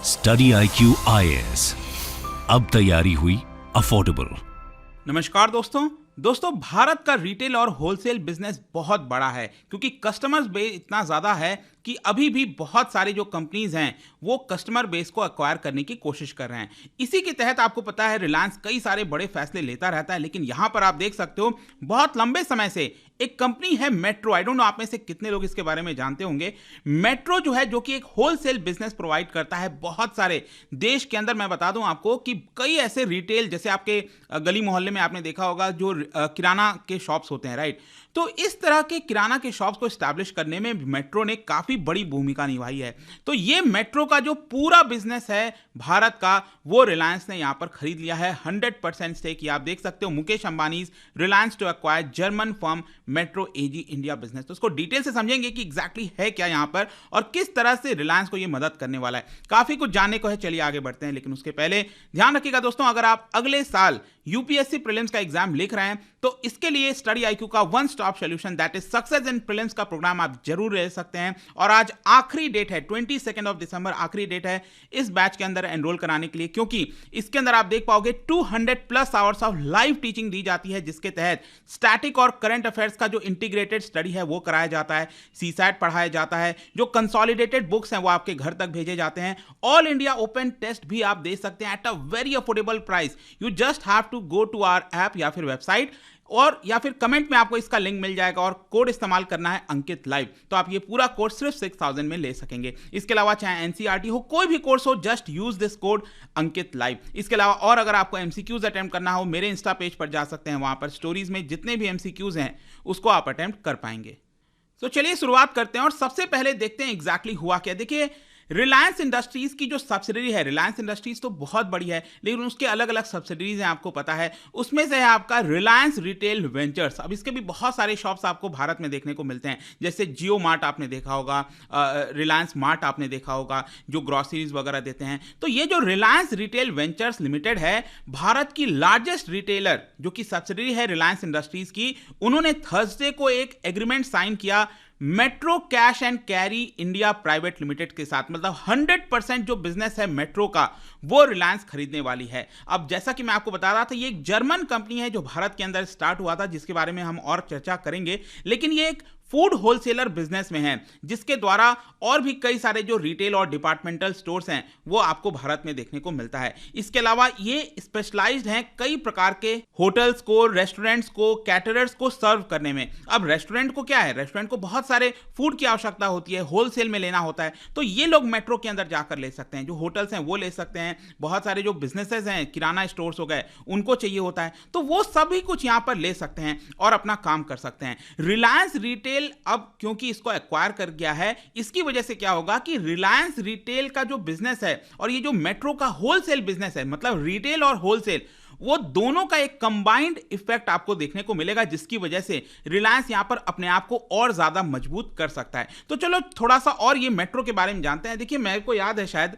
Study IQ IAS, अब तैयारी हुई अफोर्डेबल। नमस्कार दोस्तों भारत का रिटेल और होलसेल बिजनेस बहुत बड़ा है क्योंकि कस्टमर्स बेस इतना ज़्यादा है कि अभी भी बहुत सारी जो कंपनीज हैं वो कस्टमर बेस को एक्वायर करने की कोशिश कर रहे हैं। इसी के तहत आपको पता है रिलायंस कई सारे बड़े फैसले लेता रहता है, लेकिन यहाँ पर आप देख सकते हो बहुत लंबे समय से एक कंपनी है मेट्रो। आई डोंट नो आप में से कितने लोग इसके बारे में जानते होंगे। मेट्रो जो है जो कि एक होलसेल बिजनेस प्रोवाइड करता है बहुत सारे देश के अंदर। मैं बता दूं आपको कि कई ऐसे रिटेल, जैसे आपके गली मोहल्ले में आपने देखा होगा जो किराना के शॉप्स होते हैं, राइट। तो इस तरह के किराना के शॉप्स को एस्टैब्लिश करने में मेट्रो ने काफी बड़ी भूमिका निभाई है। तो ये मेट्रो का जो पूरा बिजनेस है भारत का, वो रिलायंस ने यहां पर खरीद लिया है 100% स्टेक। आप देख सकते हो Mukesh Ambani Reliance to acquire German firm Metro AG India business. तो उसको डिटेल से समझेंगे कि एग्जैक्टली है क्या यहां पर और किस तरह से रिलायंस को ये मदद करने वाला है। काफी कुछ जानने को है, चलिए आगे बढ़ते हैं। लेकिन उसके पहले ध्यान रखिएगा दोस्तों, अगर आप अगले साल यूपीएससी प्रीलिम्स का एग्जाम लिख रहे हैं तो इसके लिए स्टडी IQ का one stop solution that is success in prelims का प्रोग्राम आप जरूर ले सकते हैं। और आज आखिरी डेट है, 22 दिसंबर आखिरी डेट है इस बैच के अंदर एनरोल कराने के लिए, क्योंकि इसके अंदर आप देख पाओगे 200+ आवर्स ऑफ लाइव टीचिंग दी जाती है, जिसके तहत स्टैटिक और करंट अफेयर्स का जो इंटीग्रेटेड स्टडी है वो कराया जाता है, सीसैट पढ़ाया जाता है, जो कंसोलिडेटेड बुक्स हैं वो आपके घर तक भेजे जाते हैं। ऑल इंडिया ओपन टेस्ट भी आप दे सकते हैं at a very affordable price. You just have to go to our app या फिर वेबसाइट, और या फिर कमेंट में आपको इसका लिंक मिल जाएगा और कोड इस्तेमाल करना है अंकित लाइव। तो आप ये पूरा कोर्स सिर्फ 6000 में ले सकेंगे। इसके अलावा चाहे एनसीईआरटी हो, कोई भी कोर्स हो, just use this code Ankit live. इसके अलावा और अगर आपको एमसीक्यूज अटेम्प्ट करना हो, मेरे इंस्टा पेज पर जा सकते हैं, वहां पर स्टोरीज में जितने भी एमसीक्यूज हैं उसको आप अटेम्प्ट कर पाएंगे। तो चलिए शुरुआत करते हैं और सबसे पहले देखते हैं एग्जैक्टली हुआ क्या। देखिए, रिलायंस इंडस्ट्रीज की जो सब्सिडरी है, रिलायंस इंडस्ट्रीज तो बहुत बड़ी है लेकिन उसके अलग अलग सब्सिडरीज हैं, आपको पता है। उसमें से है आपका रिलायंस रिटेल वेंचर्स। अब इसके भी बहुत सारे शॉप्स आपको भारत में देखने को मिलते हैं, जैसे जियो मार्ट आपने देखा होगा, रिलायंस मार्ट आपने देखा होगा, जो ग्रॉसरीज वगैरह देते हैं। तो ये जो रिलायंस रिटेल वेंचर्स लिमिटेड है, भारत की लार्जेस्ट रिटेलर जो कि सब्सिडरी है रिलायंस इंडस्ट्रीज की, उन्होंने थर्सडे को एक एग्रीमेंट साइन किया metro cash and carry India private limited के साथ। मतलब 100% जो बिजनेस है मेट्रो का वो रिलायंस खरीदने वाली है। अब जैसा कि मैं आपको बता रहा था, ये एक जर्मन कंपनी है जो भारत के अंदर स्टार्ट हुआ था, जिसके बारे में हम और चर्चा करेंगे। लेकिन ये एक फूड होलसेलर बिजनेस में है, जिसके द्वारा और भी कई सारे जो रिटेल और डिपार्टमेंटल स्टोर्स हैं वो आपको भारत में देखने को मिलता है। इसके अलावा ये स्पेशलाइज्ड हैं कई प्रकार के होटल्स को, रेस्टोरेंट्स को, कैटरर्स को सर्व करने में। अब रेस्टोरेंट को क्या है, रेस्टोरेंट को बहुत सारे फूड की आवश्यकता होती है, होलसेल में लेना होता है, तो ये लोग मेट्रो के अंदर जाकर ले सकते हैं। जो होटल्स हैं वो ले सकते हैं, बहुत सारे जो बिजनेसेस हैं, किराना स्टोर्स हो गए, उनको चाहिए होता है, तो वो सभी कुछ यहां पर ले सकते हैं और अपना काम कर सकते हैं। रिलायंस रिटेल अब क्योंकि इसको एक्वायर कर गया है, इसकी वजह से क्या होगा कि रिलायंस रिटेल का जो बिजनेस है और ये जो मेट्रो का होलसेल बिजनेस है, मतलब रिटेल और होलसेल, वो दोनों का एक कंबाइंड इफेक्ट आपको देखने को मिलेगा, जिसकी वजह से रिलायंस यहां पर अपने आप को और ज्यादा मजबूत कर सकता है। तो चलो थोड़ा सा और ये मेट्रो के बारे में जानते हैं। देखिए, मेरे को याद है शायद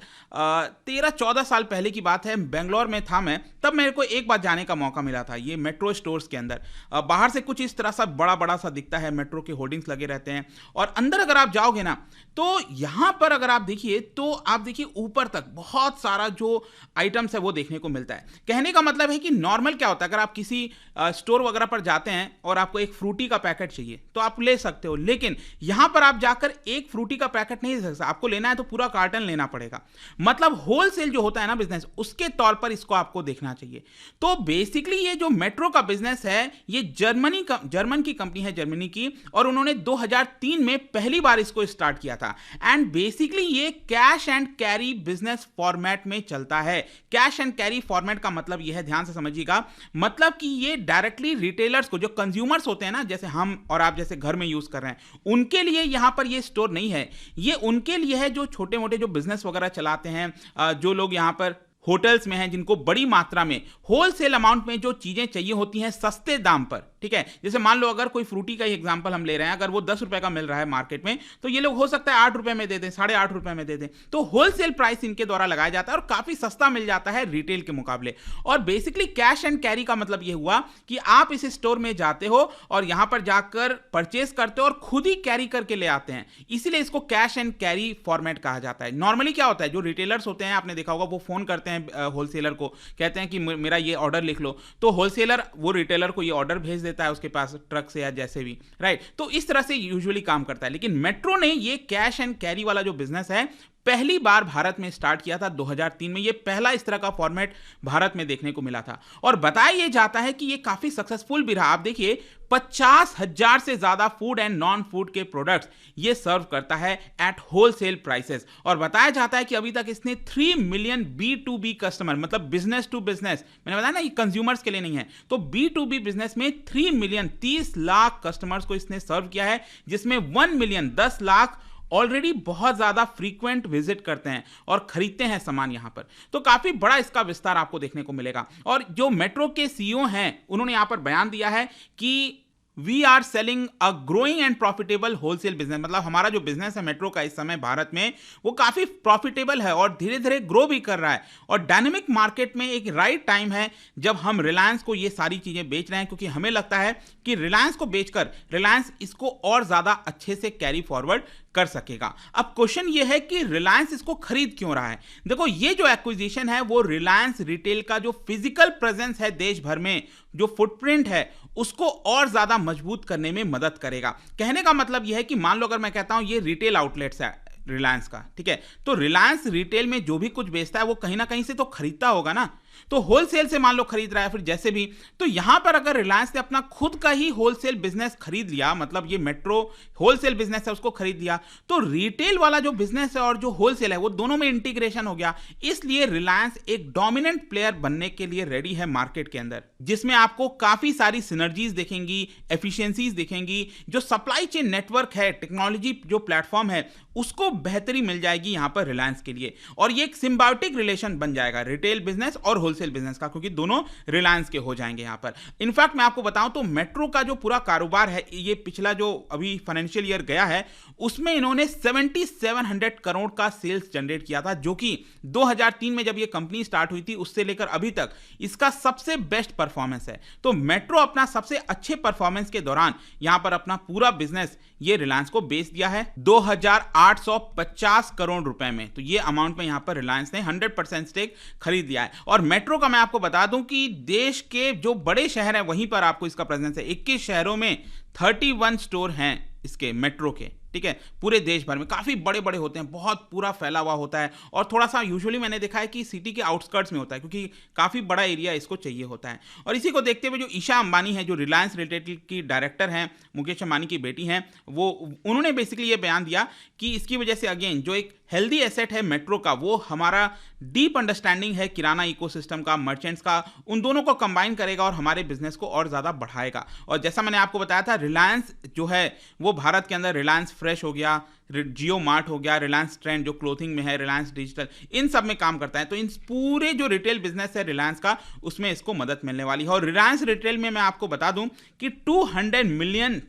13-14 साल पहले की बात है, बेंगलोर में था मैं, तब मेरे को एक बार जाने का मौका मिला था ये मेट्रो स्टोर्स के अंदर। बाहर से कुछ इस तरह सा बड़ा बड़ा सा दिखता है, मेट्रो के होर्डिंग्स लगे रहते हैं, और अंदर अगर आप जाओगे ना तो यहां पर अगर आप देखिए तो आप देखिए ऊपर तक बहुत सारा जो आइटम्स है वो देखने को मिलता है। कहने का मतलब है कि नॉर्मल क्या होता है, अगर आप किसी स्टोर वगैरह पर जाते हैं और आपको एक फ्रूटी का पैकेट चाहिए तो आप ले सकते हो, लेकिन यहां पर आप जाकर एक फ्रूटी का पैकेट नहीं ले सकते, आपको लेना है तो पूरा कार्टन लेना पड़ेगा। मतलब होलसेल जो होता है ना बिजनेस, उसके तौर पर इसको आपको देखना चाहिए। तो बेसिकली ये जो मेट्रो का बिजनेस है ये जर्मन की कंपनी है, जर्मनी की, और उन्होंने 2003 में पहली बार इसको स्टार्ट किया था। एंड बेसिकली ये cash and carry business format में चलता है। कैश एंड कैरी फॉर्मेट का मतलब यह है, ध्यान से समझिएगा, मतलब कि ये डायरेक्टली रिटेलर्स को, जो कंज्यूमर्स होते हैं ना, जैसे हम और आप जैसे घर में यूज कर रहे हैं, उनके लिए यहां पर ये स्टोर नहीं है। ये उनके लिए है जो छोटे मोटे जो बिजनेस वगैरह चलाते हैं, जो लोग यहां पर होटल्स में हैं, जिनको बड़ी मात्रा में होलसेल अमाउंट में जो चीजें चाहिए होती हैं सस्ते दाम पर, ठीक है। जैसे मान लो अगर कोई फ्रूटी का ही एग्जांपल हम ले रहे हैं, अगर वो 10 रुपए का मिल रहा है मार्केट में, तो ये लोग हो सकता है 8 रुपए में दे दें, 8.5 रुपए में दे दें। तो होलसेल प्राइस इनके द्वारा लगाया जाता है और काफी सस्ता मिल जाता है रिटेल के मुकाबले। और बेसिकली कैश एंड कैरी का मतलब ये हुआ कि आप इस स्टोर में जाते हो और यहां पर जाकर परचेस करते हो और खुद ही कैरी करके ले आते हैं, इसीलिए इसको कैश एंड कैरी फॉर्मेट कहा जाता है। नॉर्मली क्या होता है, जो रिटेलर्स होते हैं, आपने देखा होगा, वो फोन करते हैं होलसेलर को, कहते हैं कि मेरा ये ऑर्डर लिख लो, तो होलसेलर वो रिटेलर को ये ऑर्डर भेज देता है उसके पास ट्रक से या जैसे भी, राइट। तो इस तरह से यूजुअली काम करता है। लेकिन मेट्रो ने ये कैश एंड कैरी वाला जो बिजनेस है पहली बार भारत में स्टार्ट किया था 2003 में। ये पहला इस तरह का फॉर्मेट भारत में देखने को मिला था और बताया यह जाता है कि ये काफी सक्सेसफुल भी रहा। आप देखिए 50,000 से ज्यादा फूड एंड नॉन फूड के प्रोडक्ट्स ये सर्व करता है एट होलसेल प्राइसेस। और बताया जाता है कि अभी तक इसने 3 मिलियन B2B कस्टमर, मतलब बिजनेस टू बिजनेस, मैंने बताया ना ये कंज्यूमर्स के लिए नहीं है, तो B2B बिजनेस में 3 मिलियन 30 लाख कस्टमर्स को इसने सर्व किया है, जिसमें 1 मिलियन 10 लाख ऑलरेडी बहुत ज्यादा फ्रीक्वेंट विजिट करते हैं और खरीदते हैं सामान यहां पर। तो काफी बड़ा इसका विस्तार आपको देखने को मिलेगा। और जो मेट्रो के सीईओ हैं, उन्होंने यहां पर बयान दिया है कि we are selling a growing and profitable wholesale business, मतलब हमारा जो बिजनेस है मेट्रो का इस समय भारत में, वो काफी प्रॉफिटेबल है और धीरे धीरे ग्रो भी कर रहा है। और डायनेमिक मार्केट में एक राइट टाइम है जब हम रिलायंस को ये सारी चीजें बेच रहे हैं, क्योंकि हमें लगता है कि रिलायंस को बेचकर रिलायंस इसको और ज्यादा अच्छे से कैरी फॉरवर्ड कर सकेगा। अब क्वेश्चन ये है कि रिलायंस इसको खरीद क्यों रहा है। देखो, ये जो एक्विजिशन है वो रिलायंस रिटेल का जो फिजिकल प्रेजेंस है देश भर में, जो फुटप्रिंट है, उसको और ज्यादा मजबूत करने में मदद करेगा। कहने का मतलब यह है कि मान लो अगर मैं कहता हूं ये रिटेल आउटलेट्स है रिलायंस का, ठीक है, तो रिलायंस रिटेल में जो भी कुछ बेचता है वो कहीं ना कहीं से तो खरीदता होगा ना, तो होलसेल से मान लो खरीद रहा है, फिर जैसे भी, तो यहां पर अगर रिलायंस ने अपना खुद का ही होलसेल बिजनेस खरीद लिया, मतलब ये मेट्रो होलसेल बिजनेस है उसको खरीद लिया, तो रिटेल वाला जो बिजनेस है और जो होलसेल है वो दोनों में इंटीग्रेशन हो गया। इसलिए रिलायंस एक डोमिनेंट प्लेयर बनने के लिए रेडी है मार्केट के अंदर, जिसमें आपको काफी सारी सिनर्जीज दिखेंगी, एफिशिएंसीज दिखेंगी, जो सप्लाई चेन नेटवर्क है, टेक्नोलॉजी जो प्लेटफॉर्म है, उसको बेहतरी मिल जाएगी यहां पर रिलायंस के लिए। और ये एक सिम्बायोटिक रिलेशन बन जाएगा रिटेल बिजनेस और होलसेल बिजनेस का, क्योंकि दोनों रिलायंस के हो जाएंगे यहां पर। इनफैक्ट मैं आपको बताऊं तो मेट्रो का जो पूरा कारोबार है, ये पिछला जो अभी फाइनेंशियल ईयर गया है, उसमें इन्होंने 7700 करोड़ का सेल्स जनरेट किया था, जो कि 2003 में जब ये कंपनी स्टार्ट हुई थी उससे लेकर अभी तक इसका सबसे बेस्ट परफॉर्मेंस है। तो मेट्रो अपना सबसे अच्छे परफॉर्मेंस के दौरान यहां पर अपना पूरा बिजनेस ये रिलायंस को बेच दिया है 2850 करोड़ रुपए में। तो ये अमाउंट में यहां पर रिलायंस ने 100% स्टेक खरीद लिया है। और मेट्रो का मैं आपको बता दूं कि देश के जो बड़े शहर हैं वहीं पर आपको इसका प्रेजेंस है। 21 शहरों में 31 स्टोर हैं इसके मेट्रो के, ठीक है, पूरे देश भर में काफी बड़े बड़े होते हैं, बहुत पूरा फैला हुआ होता है। और थोड़ा सा यूजुअली मैंने देखा है कि सिटी के आउटस्कर्ट्स में होता है, क्योंकि काफी बड़ा एरिया इसको चाहिए होता है। और इसी को देखते हुए जो ईशा अंबानी है, जो रिलायंस रिटेल की डायरेक्टर हैं, मुकेश अंबानी की बेटी हैं, वो उन्होंने बेसिकली ये बयान दिया कि इसकी वजह से अगेन जो एक हेल्दी एसेट है मेट्रो का, वो हमारा डीप अंडरस्टैंडिंग है किराना इकोसिस्टम का, मर्चेंट्स का, उन दोनों को कंबाइन करेगा और हमारे बिजनेस को और ज्यादा बढ़ाएगा। और जैसा मैंने आपको बताया था, रिलायंस जो है वो भारत के अंदर रिलायंस फ्रेश हो गया, जियो मार्ट हो गया, रिलायंस ट्रेंड जो क्लोथिंग में है, रिलायंस डिजिटल, इन सब में काम करता है। तो इन पूरे जो रिटेल बिजनेस है रिलायंस का, उसमें इसको मदद मिलने वाली है। और रिलायंस रिटेल में मैं आपको बता दूं कि 200 मिलियन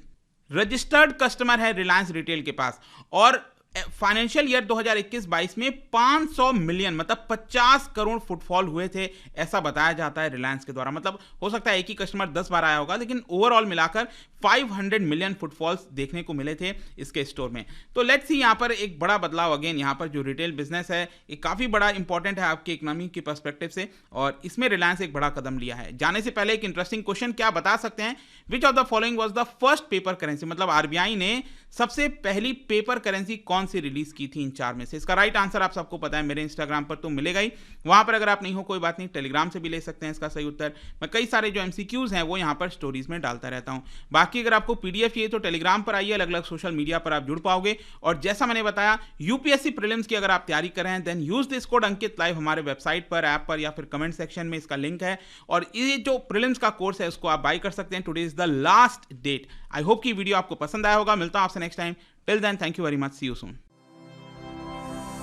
रजिस्टर्ड कस्टमर है रिलायंस रिटेल के पास, और फाइनेंशियल ईयर 2021-22 में 500 मिलियन, मतलब 50 करोड़ फुटफॉल हुए थे, ऐसा बताया जाता है रिलायंस के द्वारा। मतलब हो सकता है एक ही कस्टमर 10 बार आया होगा, लेकिन ओवरऑल मिलाकर 500 मिलियन फुटफॉल्स देखने को मिले थे इसके स्टोर में। तो लेट्स सी, यहाँ पर एक बड़ा बदलाव अगेन, यहाँ पर जो रिटेल बिजनेस है ये काफी बड़ा इंपॉर्टेंट है आपके इकोनॉमी के पर्सपेक्टिव से, और इसमें रिलायंस एक बड़ा कदम लिया है। जाने से पहले एक इंटरेस्टिंग क्वेश्चन, क्या बता सकते हैं which of the following was the first paper currency, मतलब आरबीआई ने सबसे पहली पेपर करेंसी कौन सी रिलीज की थी इन 4 में से। इसका राइट आंसर आप सबको पता है, मेरे इंस्टाग्राम पर तो मिलेगा ही, वहां पर अगर आप नहीं हो कोई बात नहीं, टेलीग्राम से भी ले सकते हैं इसका सही उत्तर। मैं कई सारे जो एमसीक्यूज हैं वो यहाँ पर स्टोरीज में डालता रहता हूँ। बाकी अगर आपको पीडीएफ चाहिए तो टेलीग्राम पर आइए, अलग अलग सोशल मीडिया पर आप जुड़ पाओगे। और जैसा मैंने बताया, यूपीएससी प्रीलिम्स की अगर आप तैयारी कर रहे हैं, then use this code Ankit live हमारे वेबसाइट पर, ऐप पर, या फिर कमेंट सेक्शन में इसका लिंक है। और ये जो प्रीलिम्स का कोर्स है उसको आप बाय कर सकते हैं। Today is the last date. I hope कि वीडियो आपको पसंद आया होगा। मिलता हूं आपसे next time. Till then, thank you very much, see you soon.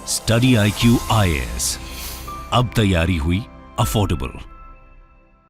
Study IQ IAS, अब तैयारी हुई अफोर्डेबल।